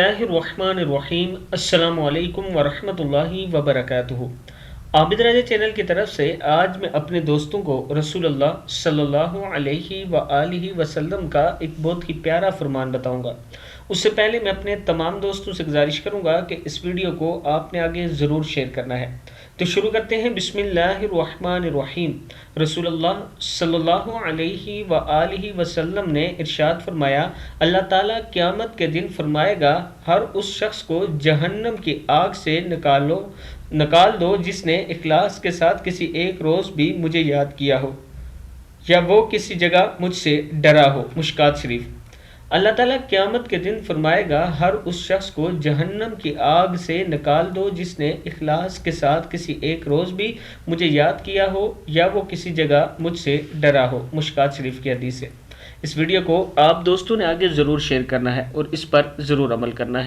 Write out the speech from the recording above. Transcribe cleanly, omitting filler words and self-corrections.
बिस्मिल्लाहिर्रहमानिर्रहीम। अस्सलामु अलैकुम वरहमतुल्लाहि वबरकातुहू। आबिद राजा चैनल की तरफ से आज मैं अपने दोस्तों को रसूलुल्लाह सल्लल्लाहु अलैहि व आलिहि वसल्लम का एक बहुत ही प्यारा फरमान बताऊंगा। उससे पहले मैं अपने तमाम दोस्तों से गुजारिश करूंगा कि इस वीडियो को आपने आगे ज़रूर शेयर करना है। तो शुरू करते हैं। बिस्मिल्लाहिर्रहमानिर्रहीम। रसूलुल्लाह सल्लल्लाहु अलैहि व आलिहि वसल्लम ने इरशाद फरमाया, अल्लाह ताला क़यामत के दिन फरमाएगा, हर उस शख्स को जहन्नम की आग से निकाल दो जिसने इखलास के साथ किसी एक रोज़ भी मुझे याद किया हो या वो किसी जगह मुझसे डरा हो। मुश्कात शरीफ। अल्लाह ताला क़यामत के दिन फरमाएगा, हर उस शख्स को जहन्नम की आग से निकाल दो जिसने इखलास के साथ किसी एक रोज़ भी मुझे याद किया हो या वो किसी जगह मुझसे डरा हो। मुश्कात शरीफ की हदीस है। इस वीडियो को आप दोस्तों ने आगे ज़रूर शेयर करना है और इस पर ज़रूर अमल करना है।